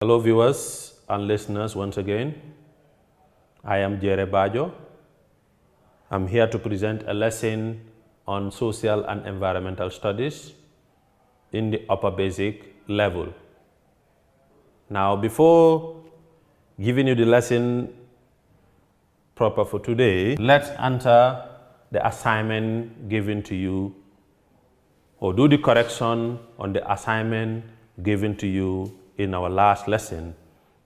Hello viewers and listeners once again. I am Jere Bajo. I'm here to present a lesson on social and environmental studies in the upper basic level. Now before giving you the lesson proper for today, let's answer the assignment given to you or do the correction on the assignment given to you in our last lesson,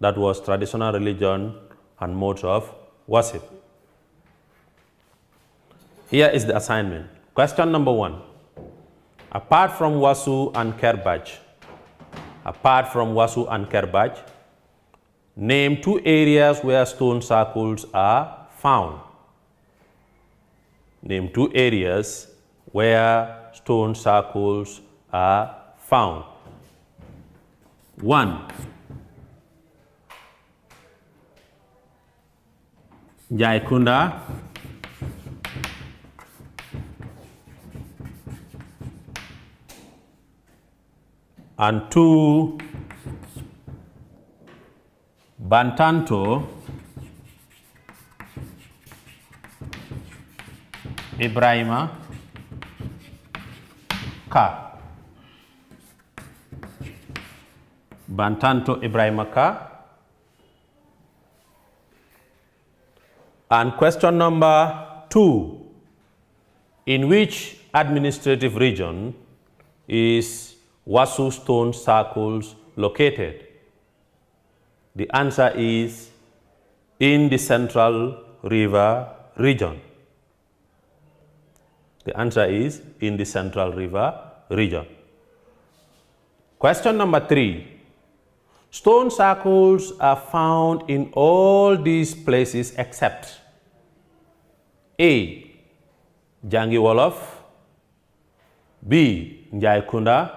that was traditional religion and modes of worship. Here is the assignment. Question number 1. Apart from Wasu and Kerbaj, name 2 areas where stone circles are found. Name 2 areas where stone circles are found. 1. Jaikunda. And 2. Bantanto, Ibrahima Ka. Bantanto Ibrahimaka. And question number 2. In which administrative region is Wasu stone circles located? The answer is in the Central River region. The answer is in the Central River region. Question number 3. Stone circles are found in all these places except A. Jangi Wolof, B. Njaikunda,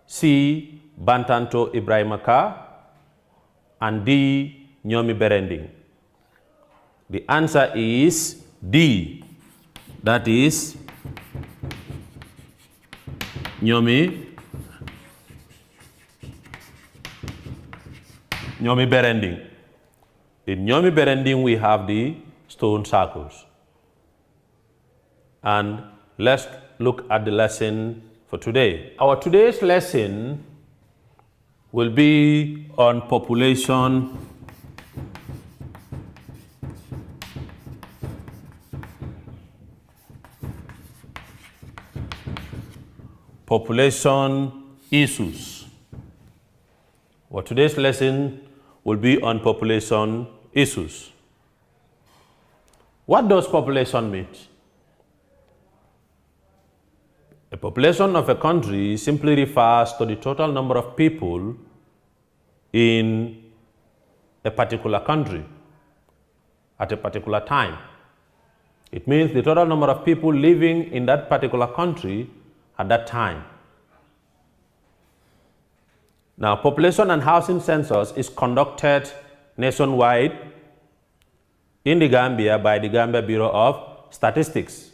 C. Bantanto Ibrahimaka, and D. Nyomi Berending. The answer is D. That is Nyomi Berending. In Nyomi Berending we have the stone circles. And let's look at the lesson for today. Our today's lesson will be on population issues. Well, today's lesson will be on population issues. What does population mean? A population of a country simply refers to the total number of people in a particular country at a particular time. It means the total number of people living in that particular country at that time. Now, population and housing census is conducted nationwide in the Gambia by the Gambia Bureau of Statistics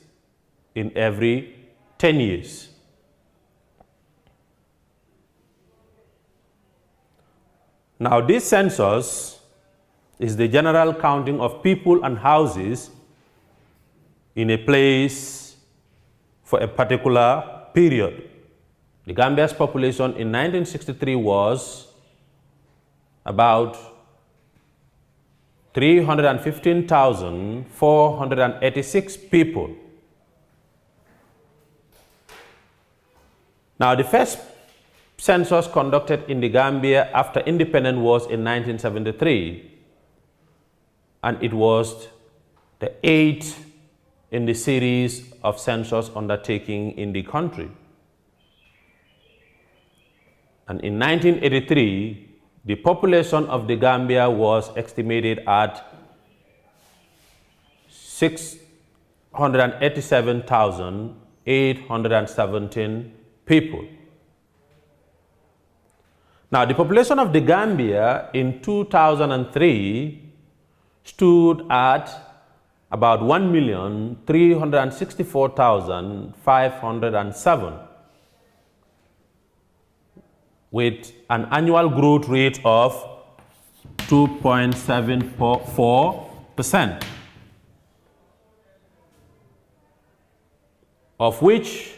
in every 10 years. Now, this census is the general counting of people and houses in a place for a particular period. The Gambia's population in 1963 was about 315,486 people. Now, the first census conducted in the Gambia after independence was in 1973, and it was the 8th in the series of census undertaking in the country. And in 1983, the population of the Gambia was estimated at 687,817 people. Now, the population of the Gambia in 2003 stood at about 1,364,507. with an annual growth rate of 2.74%, of which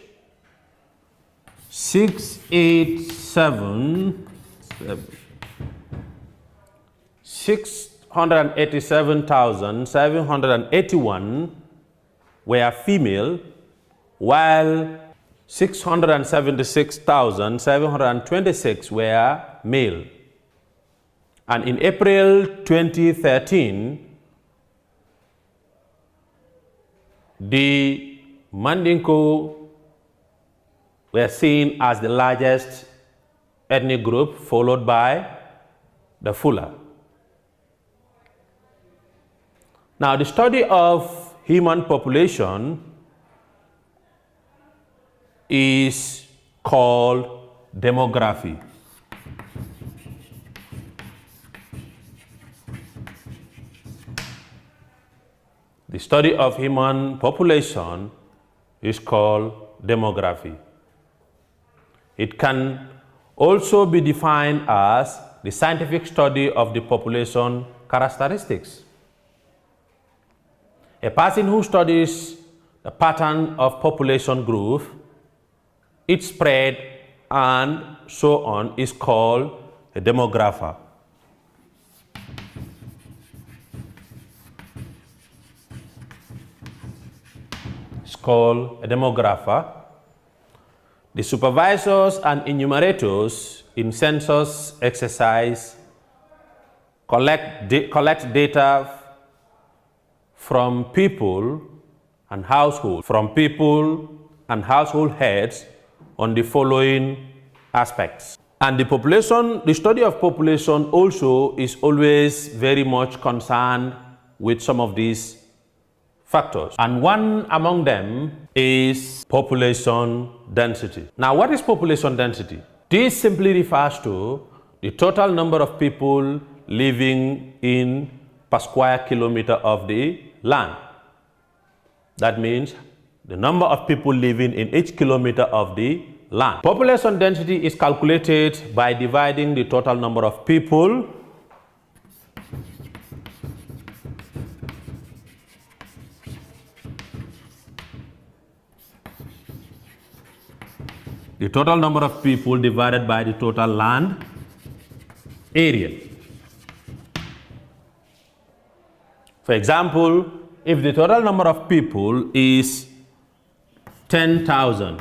687,781 were female, while 676,726 were male. And in April 2013, the Mandingo were seen as the largest ethnic group, followed by the Fula. Now, the study of human population is called demography. The study of human population is called demography. It can also be defined as the scientific study of the population characteristics. A person who studies the pattern of population growth, its spread, and so on is called a demographer. It's called a demographer. The supervisors and enumerators in census exercise collect data from people and household heads on the following aspects. And the study of population also is always very much concerned with some of these factors. And one among them is population density. Now, what is population density? This simply refers to the total number of people living in per square kilometer of the land. That means the number of people living in each kilometer of the land. Population density is calculated by dividing the total number of people divided by the total land area. For example, if the total number of people is 10,000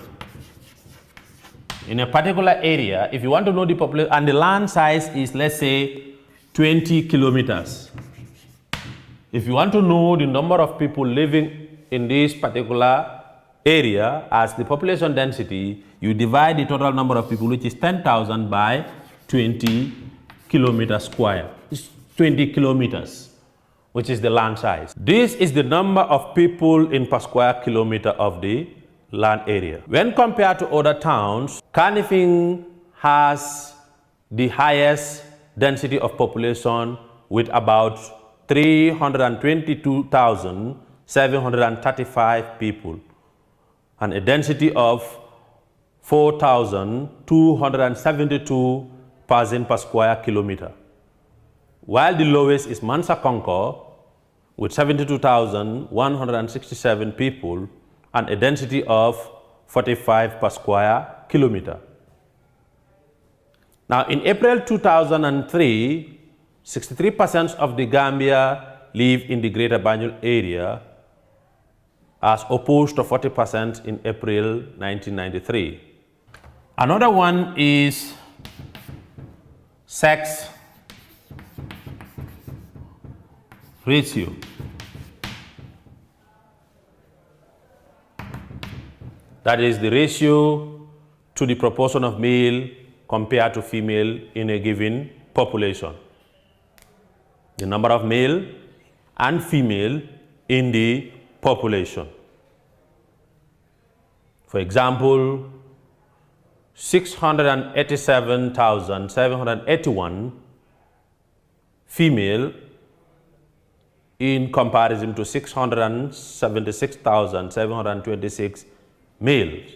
in a particular area, if you want to know the population, and the land size is, let's say, 20 kilometers. If you want to know the number of people living in this particular area as the population density, you divide the total number of people, which is 10,000, by 20 kilometers square. It's 20 kilometers, which is the land size. This is the number of people in per square kilometer of the land area. When compared to other towns, Kanifing has the highest density of population with about 322,735 people and a density of 4,272 persons per square kilometer, while the lowest is Mansa Concord with 72,167 people and a density of 45 per square kilometer. Now, in April 2003, 63% of the Gambia live in the Greater Banjul area, as opposed to 40% in April 1993. Another one is sex ratio. That is the ratio to the proportion of male compared to female in a given population. The number of male and female in the population. For example, 687,781 female in comparison to 676,726 males.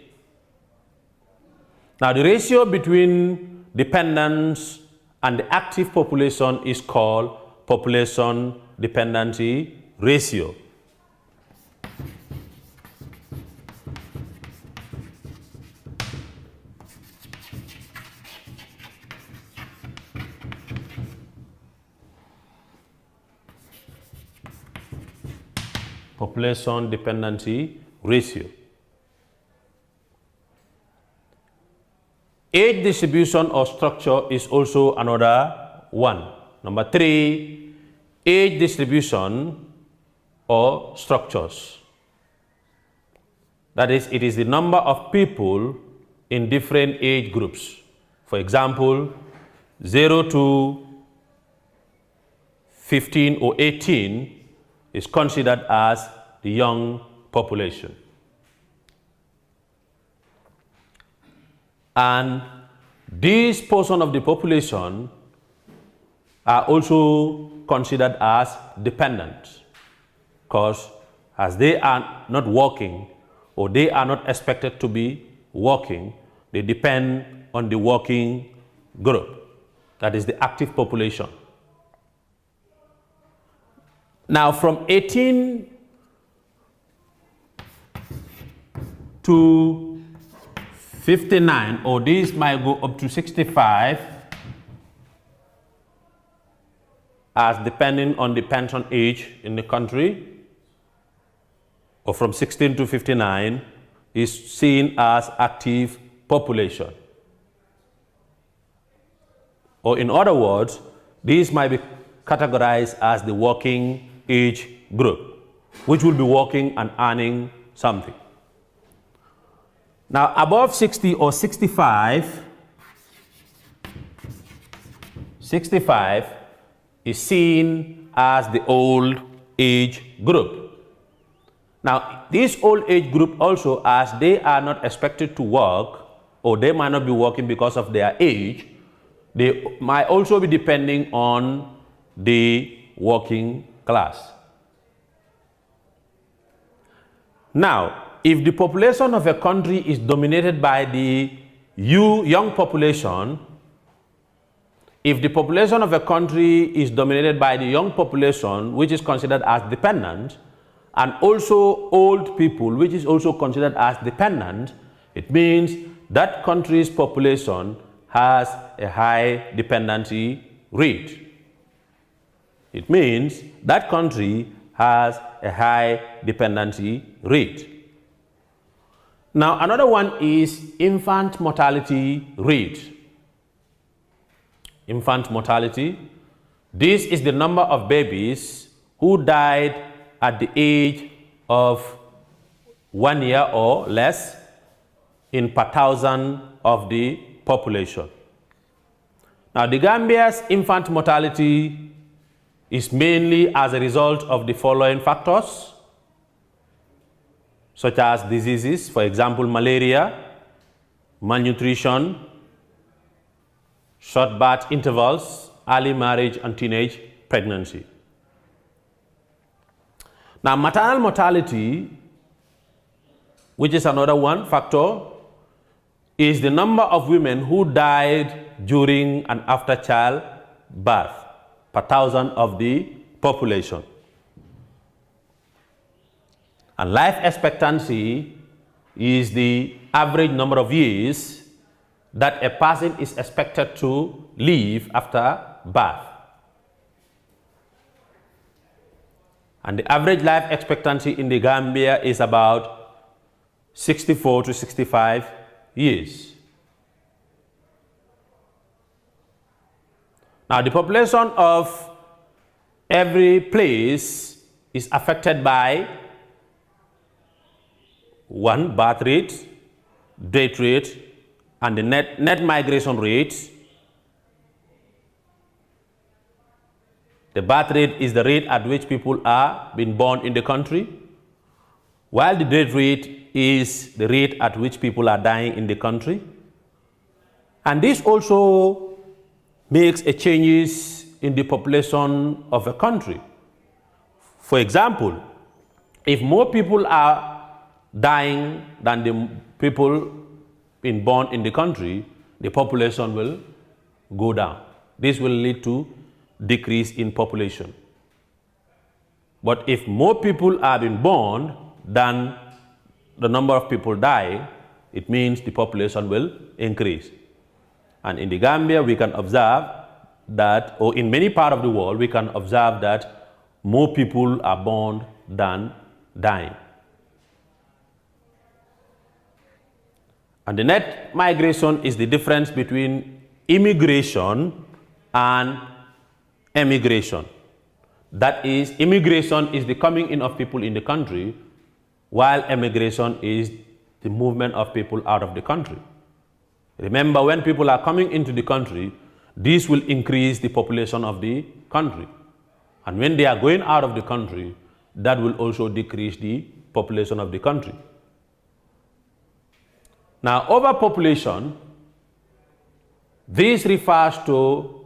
Now, the ratio between dependence, and the active population is called population dependency ratio. Population dependency ratio. Age distribution or structure is also another one. Number 3, age distribution or structures. That is, it is the number of people in different age groups. For example, 0 to 15 or 18 is considered as the young population. And this portion of the population are also considered as dependent, because as they are not working or they are not expected to be working, they depend on the working group, that is the active population. Now, from 18 to 59, or these might go up to 65, as depending on the pension age in the country, or from 16 to 59 is seen as active population. Or in other words, these might be categorized as the working age group, which will be working and earning something. Now, above 60 or 65 is seen as the old age group. Now, this old age group also, as they are not expected to work, or they might not be working because of their age, they might also be depending on the working class. Now, if the population of a country is dominated by the young population, if the population of a country is dominated by the young population, which is considered as dependent, and also old people, which is also considered as dependent, it means that country's population has a high dependency rate. It means that country has a high dependency rate. Now, another one is infant mortality rate. Infant mortality. This is the number of babies who died at the age of 1 year or less in per thousand of the population. Now, the Gambia's infant mortality is mainly as a result of the following factors, such as diseases, for example, malaria, malnutrition, short birth intervals, early marriage, and teenage pregnancy. Now, maternal mortality, which is another one factor, is the number of women who died during and after childbirth per thousand of the population. And life expectancy is the average number of years that a person is expected to live after birth. And the average life expectancy in the Gambia is about 64 to 65 years. Now, the population of every place is affected by one, birth rate, death rate, and the net migration rate. The birth rate is the rate at which people are being born in the country, while the death rate is the rate at which people are dying in the country. And this also makes a changes in the population of a country. For example, if more people are dying than the people being born in the country, the population will go down. This will lead to decrease in population. But if more people are being born than the number of people dying, it means the population will increase. And in the Gambia, we can observe that, or in many parts of the world, we can observe that more people are born than dying. And the net migration is the difference between immigration and emigration. That is, immigration is the coming in of people in the country, while emigration is the movement of people out of the country. Remember, when people are coming into the country, this will increase the population of the country. And when they are going out of the country, that will also decrease the population of the country. Now, overpopulation, this refers to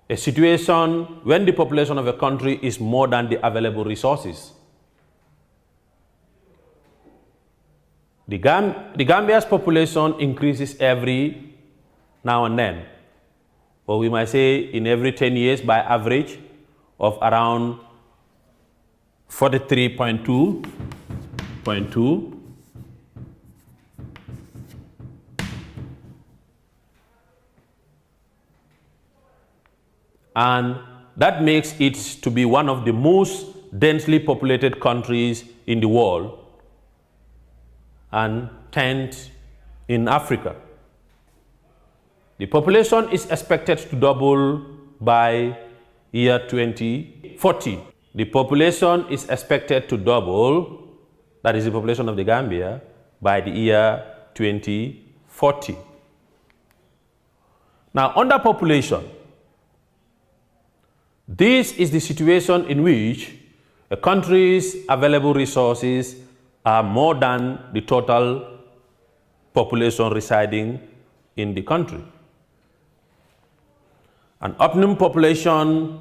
a situation when the population of a country is more than the available resources. The Gambia's population increases every now and then, or we might say in every 10 years by average of around 43.2. And that makes it to be one of the most densely populated countries in the world and 10th in Africa. The population is expected to double by year 2040. The population is expected to double, that is the population of the Gambia, by the year 2040. Now, underpopulation. This is the situation in which a country's available resources are more than the total population residing in the country. An optimum population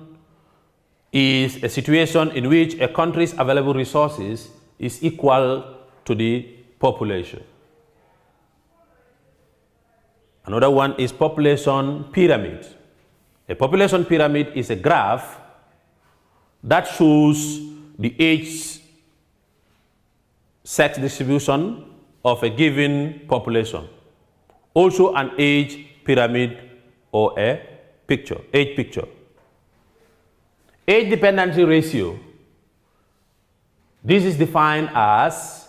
is a situation in which a country's available resources is equal to the population. Another one is population pyramid. A population pyramid is a graph that shows the age-sex distribution of a given population. Also an age pyramid or a age picture. Age dependency ratio. This is defined as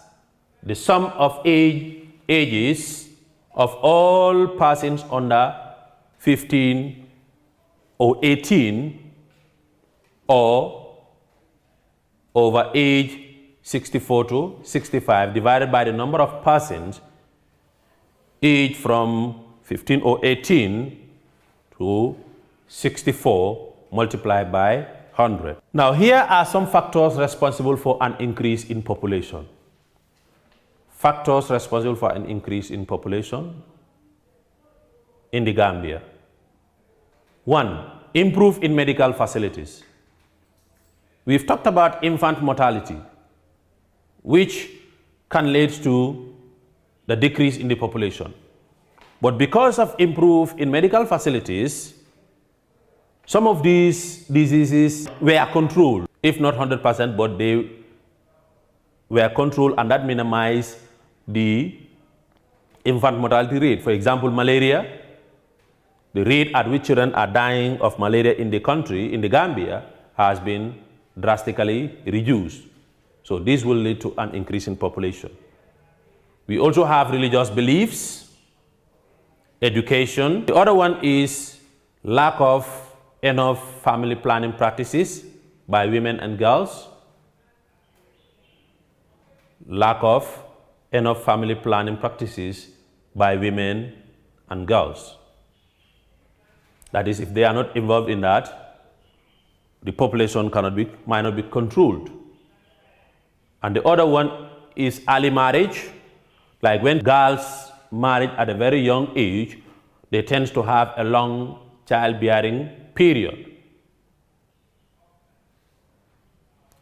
the sum of ages of all persons under 15 or 18 or over age 64 to 65 divided by the number of persons aged from 15 or 18 to 64 multiplied by 100. Now, here are some factors responsible for an increase in population. Factors responsible for an increase in population in the Gambia. 1. Improve in medical facilities. We've talked about infant mortality, which can lead to the decrease in the population. But because of improve in medical facilities, some of these diseases were controlled, if not 100%, but they were controlled, and that minimized the infant mortality rate. For example, malaria. The rate at which children are dying of malaria in the country, in the Gambia, has been drastically reduced. So this will lead to an increase in population. We also have religious beliefs, education. The other one is lack of enough family planning practices by women and girls. Lack of enough family planning practices by women and girls. That is, if they are not involved in that, the population might not be controlled. And the other one is early marriage. Like when girls marry at a very young age, they tend to have a long childbearing period.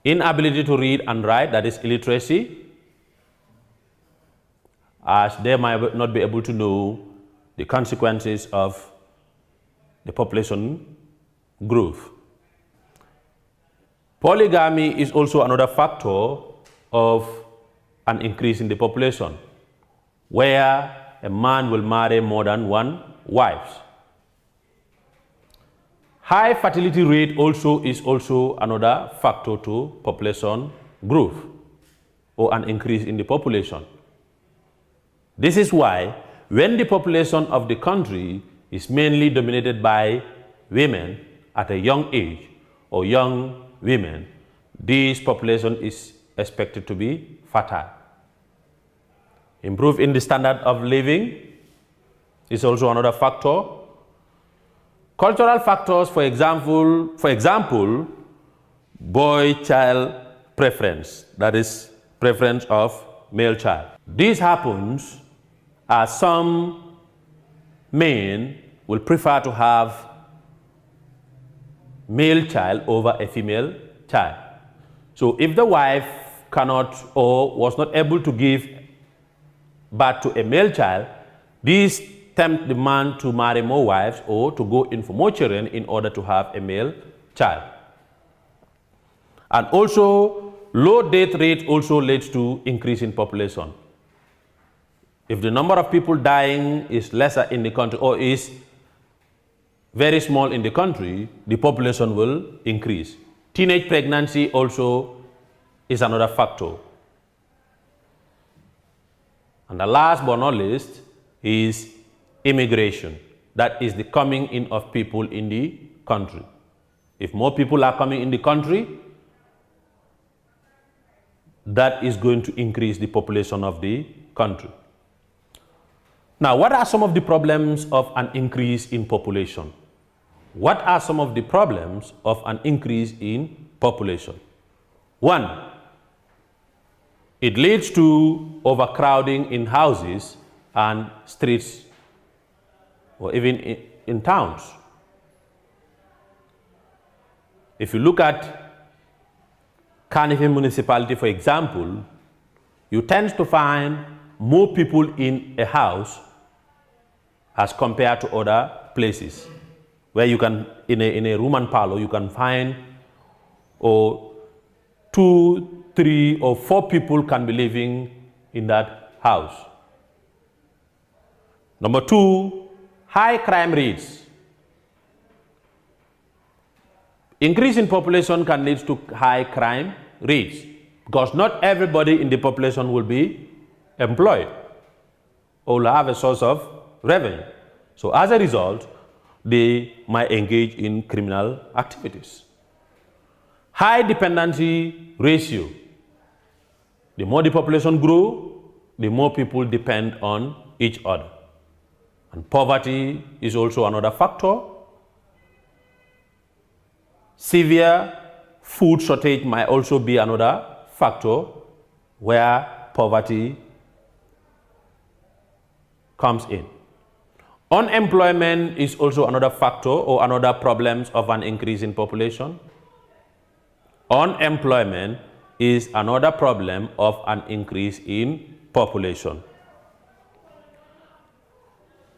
Inability to read and write, that is illiteracy, as they might not be able to know the consequences of the population growth. Polygamy is also another factor of an increase in the population, where a man will marry more than one wife. High fertility rate is also another factor to population growth or an increase in the population. This is why when the population of the country is mainly dominated by women at a young age or young women, this population is expected to be fertile. Improve in the standard of living is also another factor. Cultural factors, for example, boy-child preference, that is, preference of male child. This happens as some men will prefer to have male child over a female child. So if the wife cannot or was not able to give birth to a male child, this tempt the man to marry more wives or to go in for more children in order to have a male child. And also, low death rate also leads to increase in population. If the number of people dying is lesser in the country or is very small in the country, the population will increase. Teenage pregnancy also is another factor. And the last but not least is immigration. That is the coming in of people in the country. If more people are coming in the country, that is going to increase the population of the country. Now, what are some of the problems of an increase in population? What are some of the problems of an increase in population? One, it leads to overcrowding in houses and streets, or even in towns. If you look at Carnegie municipality, for example, you tend to find more people in a house as compared to other places, where you can, in a room and parlor, you can find 2, 3, or 4 people can be living in that house. Number 2, high crime rates. Increase in population can lead to high crime rates because not everybody in the population will be employed or will have a source of revenue. So as a result, they might engage in criminal activities. High dependency ratio. The more the population grows, the more people depend on each other. And poverty is also another factor. Severe food shortage might also be another factor where poverty comes in. Unemployment is also another factor or another problem of an increase in population. Unemployment is another problem of an increase in population.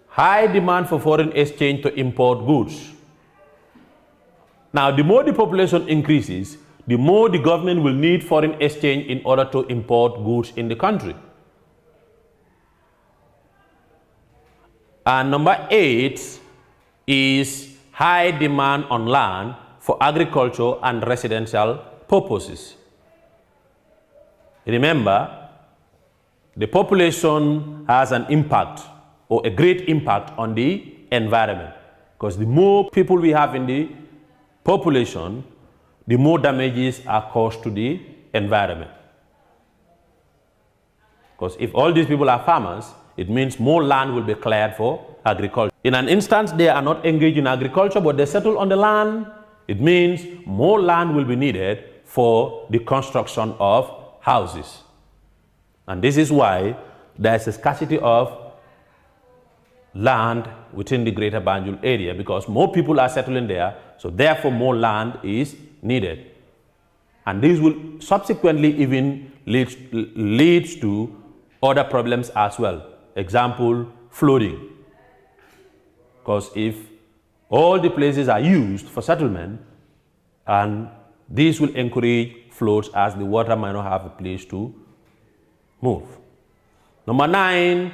High demand for foreign exchange to import goods. Now, the more the population increases, the more the government will need foreign exchange in order to import goods in the country. And number 8 is high demand on land for agriculture and residential purposes. Remember, the population has an impact or a great impact on the environment, because the more people we have in the population, the more damages are caused to the environment. Because if all these people are farmers, it means more land will be cleared for agriculture. In an instance, they are not engaged in agriculture, but they settle on the land. It means more land will be needed for the construction of houses. And this is why there is a scarcity of land within the greater Banjul area, because more people are settling there, so therefore more land is needed. And this will subsequently even leads to other problems as well. Example, flooding. Because if All the places are used for settlement, and this will encourage floods as the water might not have a place to move. Number 9,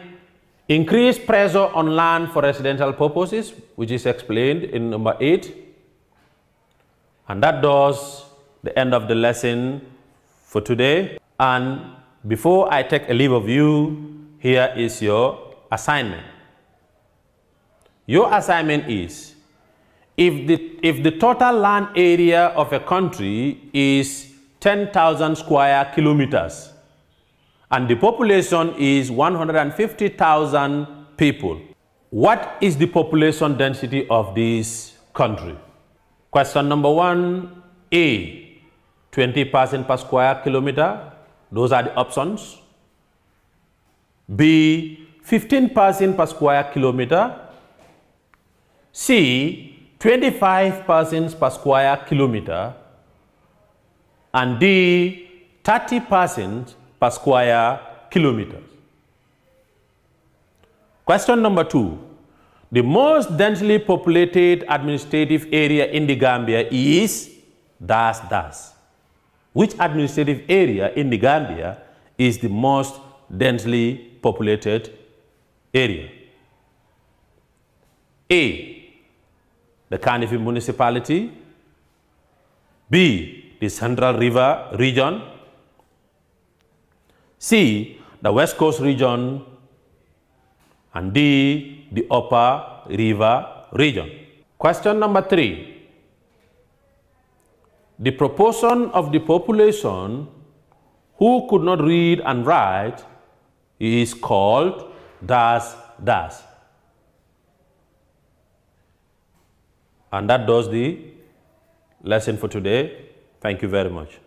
increased pressure on land for residential purposes, which is explained in number 8. And that does the end of the lesson for today. And before I take a leave of you, here is your assignment. Your assignment is, if the total land area of a country is 10,000 square kilometers and the population is 150,000 people, what is the population density of this country? Question number 1, A, 20% per square kilometer. Those are the options. B, 15% per square kilometer. C, 25% per square kilometer. And D, 30% per square kilometer. Question number 2. The most densely populated administrative area in the Gambia is dash dash. Which administrative area in the Gambia is the most densely populated area? A, the Carnival municipality. B, the Central River region. C, the West Coast region. And D, the Upper River region. Question number 3. The proportion of the population who could not read and write is called dash dash. And that does the lesson for today. Thank you very much.